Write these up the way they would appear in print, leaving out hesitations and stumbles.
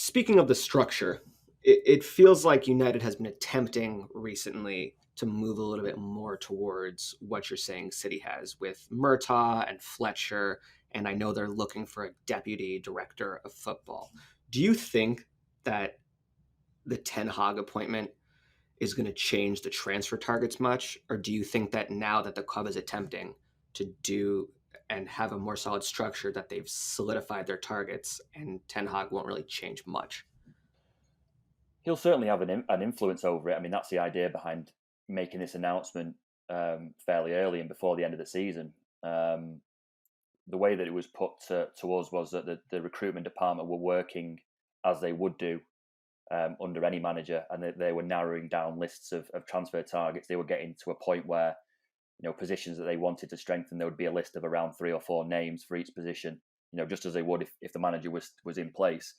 speaking of the structure, it feels like United has been attempting recently to move a little bit more towards what you're saying City has with Murtaugh and Fletcher, and I know they're looking for a deputy director of football. Do you think that the Ten Hag appointment is going to change the transfer targets much, or do you think that now that the club is attempting to do and have a more solid structure that they've solidified their targets and Ten Hag won't really change much? He'll certainly have an influence over it. I mean, that's the idea behind making this announcement fairly early and before the end of the season. The way that it was put to us was that the recruitment department were working as they would do under any manager, and they were narrowing down lists of transfer targets. They were getting to a point where, positions that they wanted to strengthen, there would be a list of around 3 or 4 names for each position, just as they would if the manager was in place.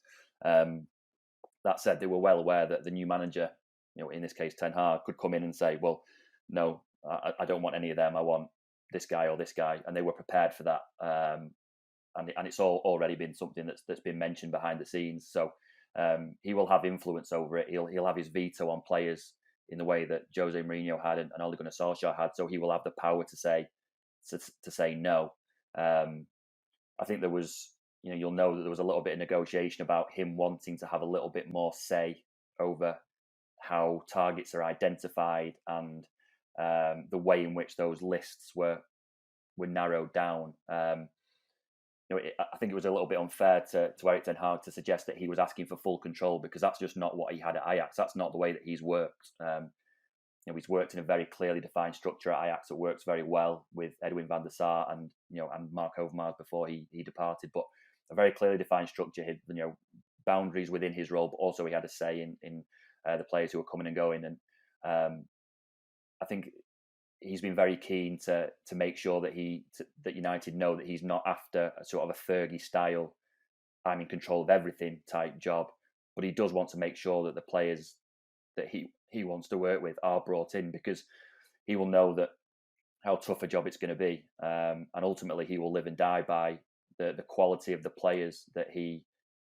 That said, they were well aware that the new manager, in this case Ten Hag, could come in and say, well, no, I don't want any of them. I want this guy or this guy, and they were prepared for that. And it's already been something that's been mentioned behind the scenes. So he will have influence over it. He'll have his veto on players in the way that Jose Mourinho had and Ole Gunnar Solskjaer had. So he will have the power to say no. I think there was, you'll know that there was a little bit of negotiation about him wanting to have a little bit more say over how targets are identified and the way in which those lists were narrowed down. I think it was a little bit unfair to Erik Ten Hag to suggest that he was asking for full control, because that's just not what he had at Ajax. That's not the way that he's worked. He's worked in a very clearly defined structure at Ajax that works very well with Edwin van der Sar and Mark Overmars before he departed. But a very clearly defined structure, boundaries within his role, but also he had a say in the players who were coming and going. And I think he's been very keen to make sure that that United know that he's not after a sort of a Fergie style, I'm in control of everything type job, but he does want to make sure that the players that he wants to work with are brought in, because he will know that how tough a job it's going to be, and ultimately he will live and die by the quality of the players that he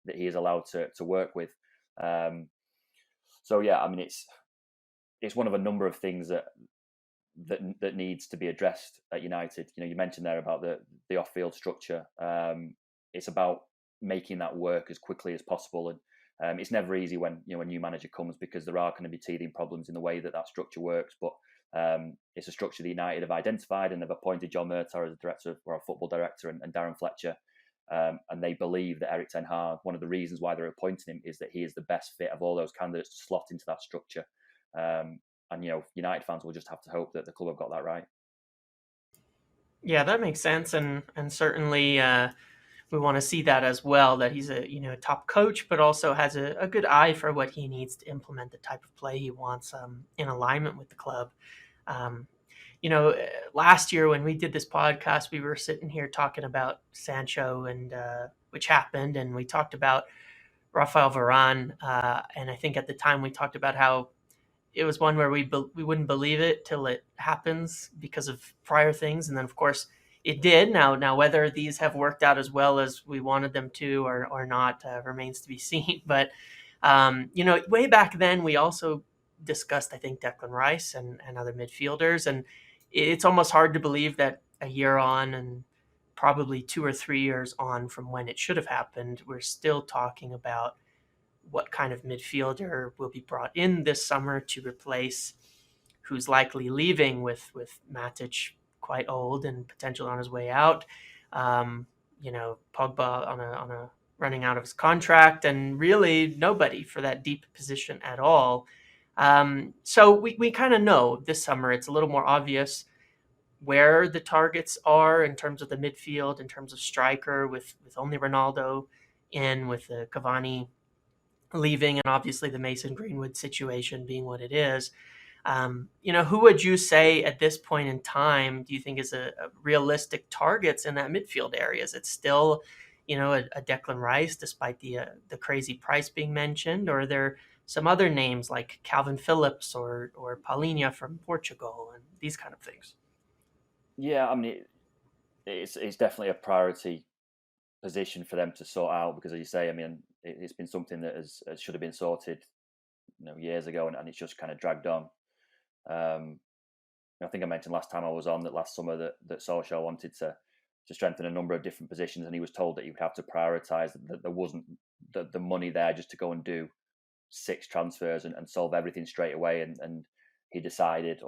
is allowed to work with. So yeah, I mean it's one of a number of things that needs to be addressed at United. You mentioned there about the off-field structure. It's about making that work as quickly as possible, and it's never easy when a new manager comes, because there are going to be teething problems in the way that structure works. But it's a structure that United have identified, and they've appointed John Murtaugh as a director or a football director, and Darren Fletcher. And they believe that Erik Ten Hag, one of the reasons why they're appointing him is that he is the best fit of all those candidates to slot into that structure. And United fans will just have to hope that the club have got that right. Yeah, that makes sense, and certainly we want to see that as well. That he's a top coach, but also has a good eye for what he needs to implement the type of play he wants in alignment with the club. Last year when we did this podcast, we were sitting here talking about Sancho and which happened, and we talked about Rafael Varane, and I think at the time we talked about how it was one where we wouldn't believe it till it happens because of prior things, and then of course it did. Now whether these have worked out as well as we wanted them to or not remains to be seen. But way back then we also discussed, I think, Declan Rice and other midfielders, and it's almost hard to believe that a year on and probably 2 or 3 years on from when it should have happened, we're still talking about what kind of midfielder will be brought in this summer to replace who's likely leaving with Matic quite old and potential on his way out. Pogba on a running out of his contract, and really nobody for that deep position at all. So we kind of know this summer it's a little more obvious where the targets are in terms of the midfield, in terms of striker, with only Ronaldo in, with the Cavani leaving, and obviously the Mason Greenwood situation being what it is. Who would you say at this point in time do you think is a realistic targets in that midfield area? Is it still, a Declan Rice, despite the crazy price being mentioned, or are there some other names like Calvin Phillips or Paulinho from Portugal and these kind of things? Yeah, I mean, it's definitely a priority position for them to sort out, because, as you say, I mean, It's been something that should have been sorted, years ago, and it's just kind of dragged on. I think I mentioned last time I was on that last summer that Solskjaer wanted to strengthen a number of different positions, and he was told that he would have to prioritise, that there wasn't the money there just to go and do 6 transfers and solve everything straight away. And he decided,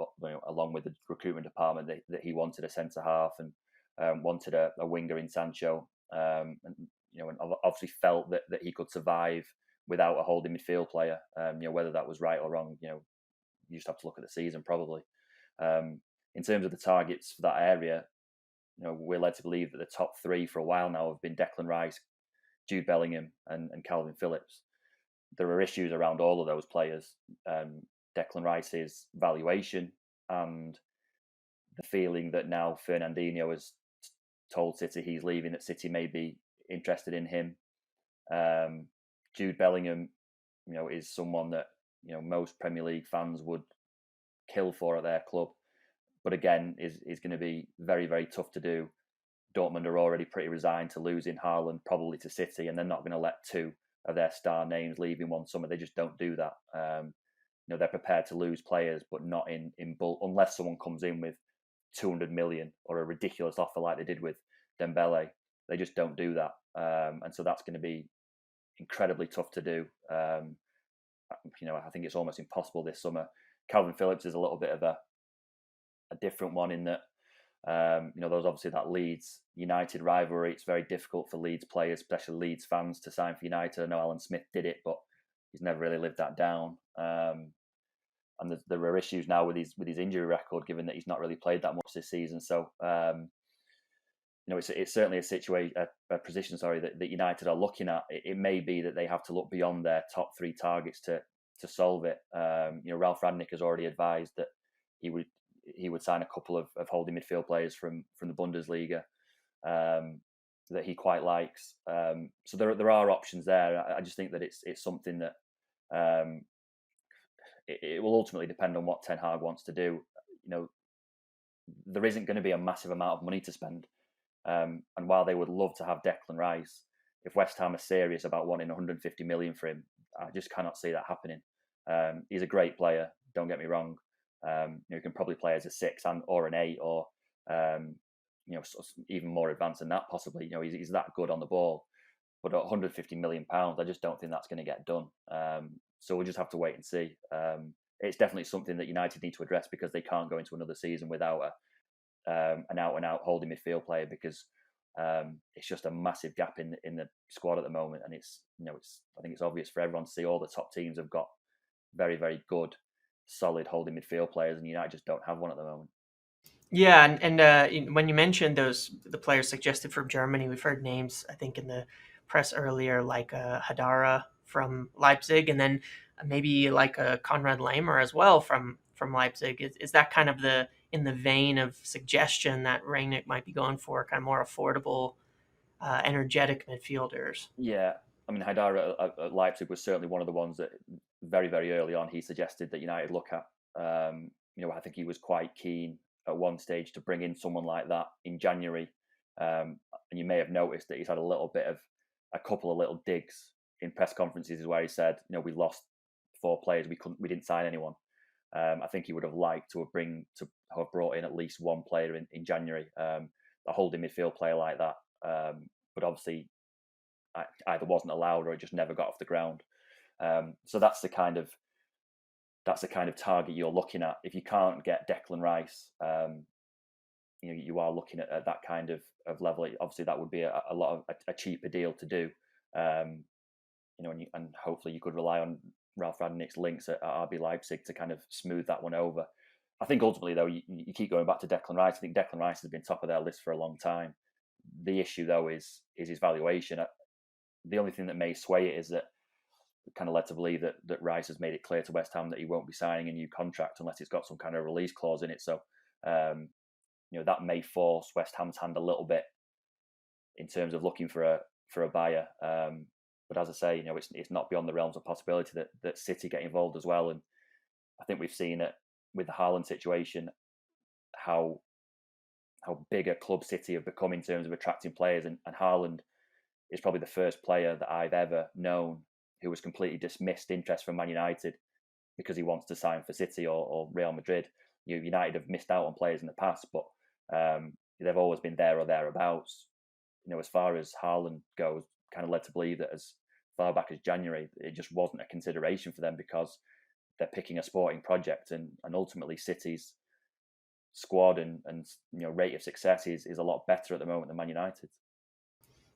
along with the recruitment department, that he wanted a centre half and wanted a winger in Sancho, and obviously felt that he could survive without a holding midfield player. Whether that was right or wrong, you just have to look at the season probably. In terms of the targets for that area, we're led to believe that the top 3 for a while now have been Declan Rice, Jude Bellingham, and Calvin Phillips. There are issues around all of those players. Declan Rice's valuation and the feeling that now Fernandinho has told City he's leaving, that City may be interested in him. Jude Bellingham, is someone that most Premier League fans would kill for at their club, but again is going to be very, very tough to do. Dortmund are already pretty resigned to losing Haaland probably to City, and they're not going to let 2 of their star names leave in one summer. They just don't do that. They're prepared to lose players, but not in bulk, unless someone comes in with 200 million or a ridiculous offer like they did with Dembele. They just don't do that, and so that's going to be incredibly tough to do. I think it's almost impossible this summer. Calvin Phillips is a little bit of a different one in that, there's obviously that Leeds United rivalry. It's very difficult for Leeds players, especially Leeds fans, to sign for United. I know Alan Smith did it, but he's never really lived that down. And there are issues now with his injury record, given that he's not really played that much this season. So, it's certainly a position, that United are looking at. It may be that they have to look beyond their top 3 targets to solve it. Ralph Rangnick has already advised that he would sign a couple of holding midfield players from the Bundesliga that he quite likes. So there are options there. I just think that it's something that it will ultimately depend on what Ten Hag wants to do. There isn't going to be a massive amount of money to spend. And while they would love to have Declan Rice, if West Ham are serious about wanting 150 million for him, I just cannot see that happening. He's a great player, don't get me wrong. He can probably play as a 6 or an 8, or even more advanced than that possibly. He's that good on the ball. But at 150 million pounds, I just don't think that's going to get done. So we'll just have to wait and see. It's definitely something that United need to address, because they can't go into another season without an out-and-out holding midfield player, because it's just a massive gap in the squad at the moment. And I think it's obvious for everyone to see all the top teams have got very, very good, solid holding midfield players, and United just don't have one at the moment. Yeah, and when you mentioned the players suggested from Germany, we've heard names, I think, in the press earlier, like Hadara from Leipzig, and then maybe like Konrad Laimer as well from Leipzig. Is that kind of in the vein of suggestion that Rangnick might be going for, kind of more affordable, energetic midfielders? Yeah, I mean, Hadara at Leipzig was certainly one of the ones that very, very early on he suggested that United look at. I think he was quite keen at one stage to bring in someone like that in January. And you may have noticed that he's had a couple of little digs in press conferences where he said, we lost 4 players, we didn't sign anyone. I think he would have liked to have brought in at least one player in January, a holding midfield player like that. But obviously, either wasn't allowed or it just never got off the ground. So that's the kind of target you're looking at. If you can't get Declan Rice, you are looking at that kind of level. Obviously, that would be a lot of a cheaper deal to do. And hopefully you could rely on Ralph Rangnick's links at RB Leipzig to kind of smooth that one over. I think ultimately, though, you keep going back to Declan Rice. I think Declan Rice has been top of their list for a long time. The issue, though, is his valuation. The only thing that may sway it is that kind of led to believe that Rice has made it clear to West Ham that he won't be signing a new contract unless it's got some kind of release clause in it. So, that may force West Ham's hand a little bit in terms of looking for a buyer. But as I say, it's not beyond the realms of possibility that City get involved as well. And I think we've seen it with the Haaland situation, how big a club City have become in terms of attracting players. And Haaland is probably the first player that I've ever known who was completely dismissed interest from Man United because he wants to sign for City or Real Madrid. United have missed out on players in the past, but they've always been there or thereabouts. As far as Haaland goes, kind of led to believe that as far back as January, it just wasn't a consideration for them because they're picking a sporting project, and ultimately City's squad and rate of success is a lot better at the moment than Man United.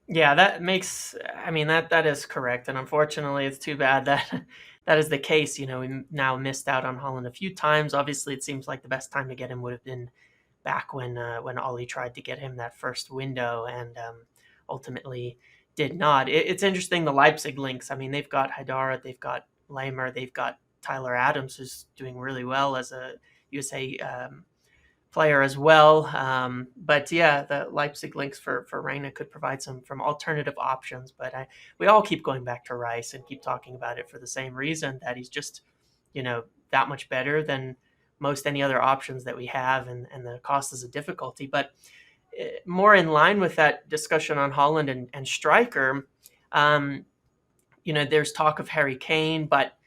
Yeah, that makes. I mean, that is correct, and unfortunately, it's too bad that that is the case. We now missed out on Holland a few times. Obviously, it seems like the best time to get him would have been back when Ollie tried to get him that first window, and ultimately did not. It's interesting, the Leipzig links. I mean, they've got Haidara, they've got Lamer, they've got Tyler Adams, who's doing really well as a USA player as well. But yeah, the Leipzig links for Reina could provide some alternative options. But we all keep going back to Rice and keep talking about it for the same reason, that he's just, that much better than most any other options that we have, and the cost is a difficulty. But more in line with that discussion on Holland and striker, there's talk of Harry Kane, but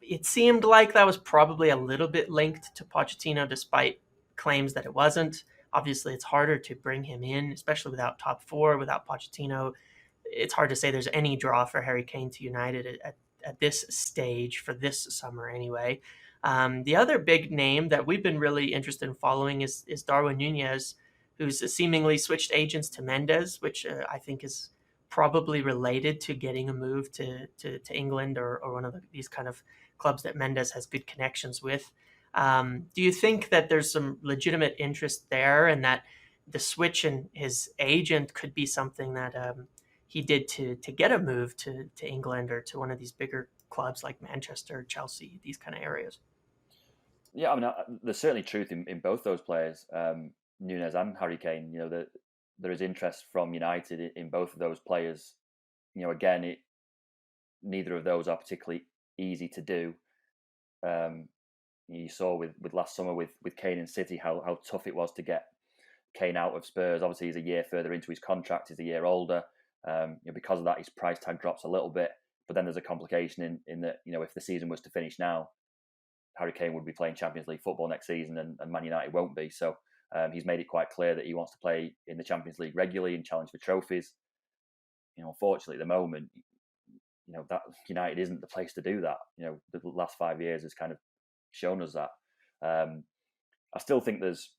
it seemed like that was probably a little bit linked to Pochettino, despite claims that it wasn't. Obviously, it's harder to bring him in, especially without top four, without Pochettino. It's hard to say there's any draw for Harry Kane to United at this stage for this summer anyway. The other big name that we've been really interested in following is Darwin Nunez, who's seemingly switched agents to Mendes, which I think is probably related to getting a move to England or one of these kind of clubs that Mendes has good connections with. Do you think that there's some legitimate interest there, and that the switch in his agent could be something that he did to get a move to England or to one of these bigger clubs like Manchester, Chelsea, these kind of areas? Yeah, I mean, there's certainly truth in both those players, Nunez and Harry Kane. There is interest from United in both of those players. Again, neither of those are particularly easy to do. You saw with last summer with Kane and City how tough it was to get Kane out of Spurs. Obviously, he's a year further into his contract. He's a year older. Because of that, his price tag drops a little bit. But then there's a complication in that, if the season was to finish now, Harry Kane would be playing Champions League football next season, and Man United won't be. So he's made it quite clear that he wants to play in the Champions League regularly and challenge for trophies. Unfortunately, at the moment, that United isn't the place to do that. The last 5 years has kind of shown us that. I still think there's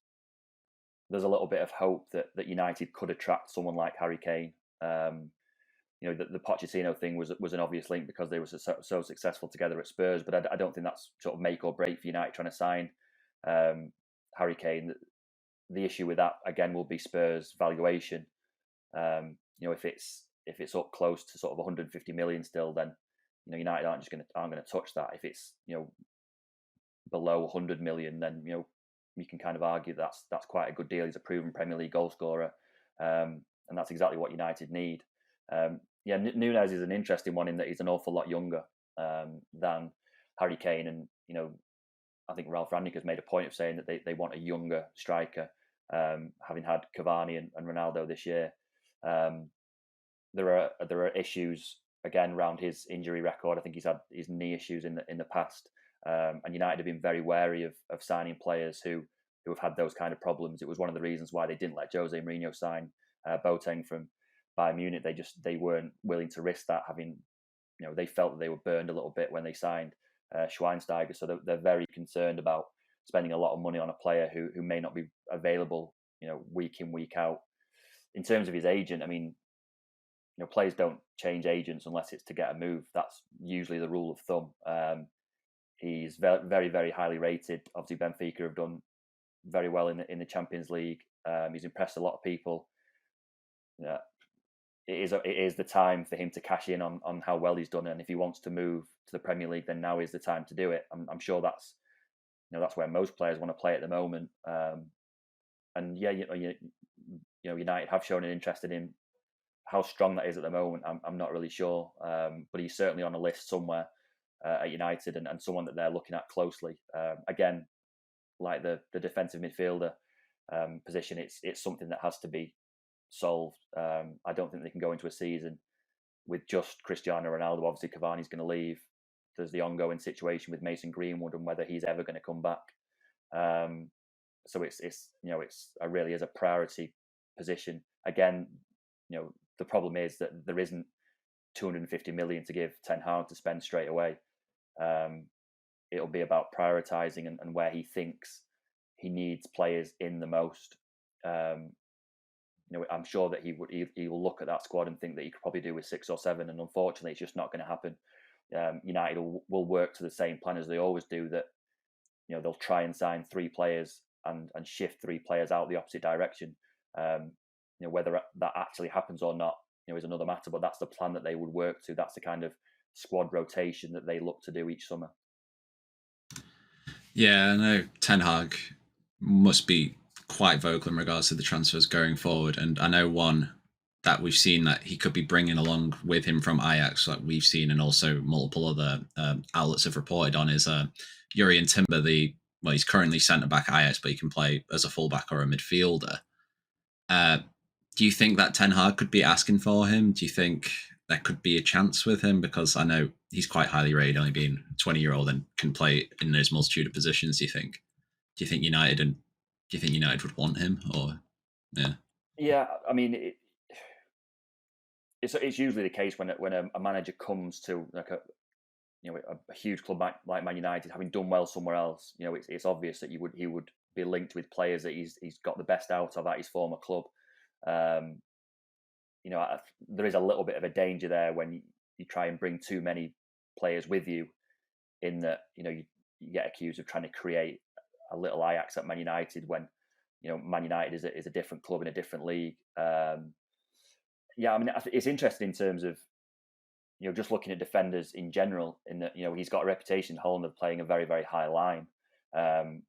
a little bit of hope that United could attract someone like Harry Kane. The Pochettino thing was an obvious link because they were so successful together at Spurs, but I don't think that's sort of make or break for United trying to sign Harry Kane. The issue with that again will be Spurs' valuation. If it's up close to sort of 150 million still, then United aren't going to touch that. If it's below 100 million, then you can kind of argue that's quite a good deal. He's a proven Premier League goal scorer, and that's exactly what United need. Nunez is an interesting one in that he's an awful lot younger than Harry Kane, and I think Ralph Rangnick has made a point of saying that they want a younger striker, having had Cavani and Ronaldo this year. There are issues again around his injury record. I think he's had his knee issues in the past, and United have been very wary of signing players who have had those kind of problems. It was one of the reasons why they didn't let Jose Mourinho sign Boateng from Bayern Munich. They weren't willing to risk that, having they felt that they were burned a little bit when they signed Schweinsteiger. So they're very concerned about spending a lot of money on a player who may not be available week in, week out. In terms of his agent, I mean, players don't change agents unless it's to get a move. That's usually the rule of thumb. He's very, very, very highly rated. Obviously, Benfica have done very well in the Champions League. He's impressed a lot of people. It is the time for him to cash in on how well he's done, and if he wants to move to the Premier League, then now is the time to do it. I'm sure that's where most players want to play at the moment. And yeah, United have shown an interest in him. How strong that is at the moment, I'm not really sure. But he's certainly on a list somewhere at United, and someone that they're looking at closely. Again, like the defensive midfielder position, it's something that has to be solved. I don't think they can go into a season with just Cristiano Ronaldo. Obviously, Cavani's going to leave. There's the ongoing situation with Mason Greenwood and whether he's ever going to come back. So it's really is a priority position. Again, the problem is that there isn't 250 million to give Ten Hag to spend straight away. It'll be about prioritising and where he thinks he needs players in the most. I'm sure that he will look at that squad and think that he could probably do with 6 or 7, and unfortunately, it's just not going to happen. United will work to the same plan as they always do. That they'll try and sign 3 players and shift 3 players out the opposite direction. Whether that actually happens or not, is another matter. But that's the plan that they would work to. That's the kind of squad rotation that they look to do each summer. Yeah, I know Ten Hag must be quite vocal in regards to the transfers going forward, and I know one that we've seen that he could be bringing along with him from Ajax, like we've seen, and also multiple other outlets have reported on, is Jurriën Timber. He's currently centre back at Ajax, but he can play as a fullback or a midfielder. Do you think that Ten Hag could be asking for him? Do you think there could be a chance with him? Because I know he's quite highly rated, only being 20-year-old, and can play in his multitude of positions. Do you think United would want him? Or yeah, I mean, it's usually the case when a manager comes to like a huge club like Man United, having done well somewhere else. It's obvious that he would be linked with players that he's got the best out of at his former club. There is a little bit of a danger there when you try and bring too many players with you, in that you get accused of trying to create a little Ajax at Man United when Man United is a different club in a different league. It's interesting in terms of just looking at defenders in general, in that he's got a reputation in Holland of playing a very, very high line, and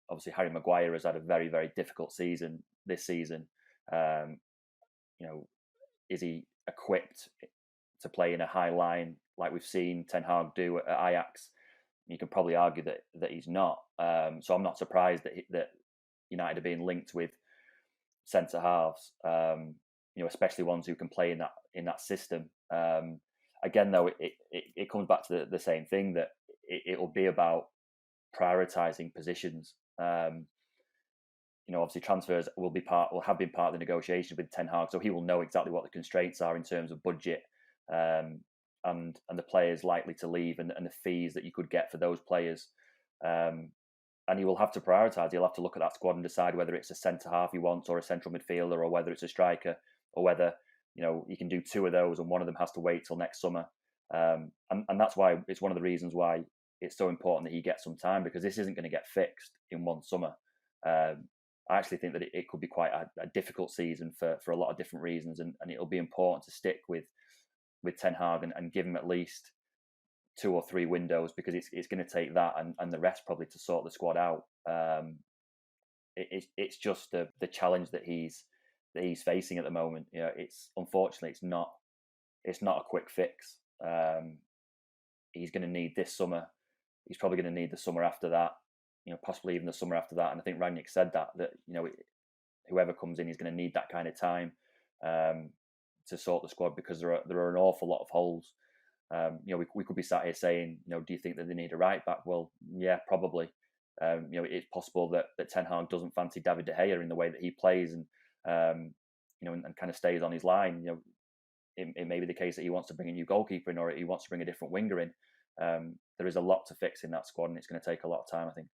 obviously Harry Maguire has had a very, very difficult season this season. Is he equipped to play in a high line like we've seen Ten Hag do at Ajax? You can probably argue that he's not. So I'm not surprised that United are being linked with centre halves. Especially ones who can play in that system. Again, though, it comes back to the same thing, that it will be about prioritising positions. Obviously transfers will have been part of the negotiation with Ten Hag, so he will know exactly what the constraints are in terms of budget, and the players likely to leave, and the fees that you could get for those players. And he will have to prioritise. He'll have to look at that squad and decide whether it's a centre half he wants, or a central midfielder, or whether it's a striker, or whether you can do 2 of those and one of them has to wait till next summer. And that's why it's one of the reasons why it's so important that he gets some time, because this isn't going to get fixed in one summer. I actually think that it could be quite a difficult season for a lot of different reasons, and it'll be important to stick with Ten Hag and give him at least 2 or 3 windows, because it's going to take that and the rest probably to sort the squad out. It's just the challenge that he's facing at the moment. Unfortunately it's not a quick fix. He's going to need this summer. He's probably going to need the summer after that. Possibly even the summer after that. And I think Rangnick said that whoever comes in is going to need that kind of time to sort the squad, because there are an awful lot of holes. We could be sat here saying, do you think that they need a right back? Well, yeah, probably. It's possible that Ten Hag doesn't fancy David De Gea in the way that he plays, and and kind of stays on his line. It may be the case that he wants to bring a new goalkeeper in, or he wants to bring a different winger in. There is a lot to fix in that squad, and it's going to take a lot of time, I think.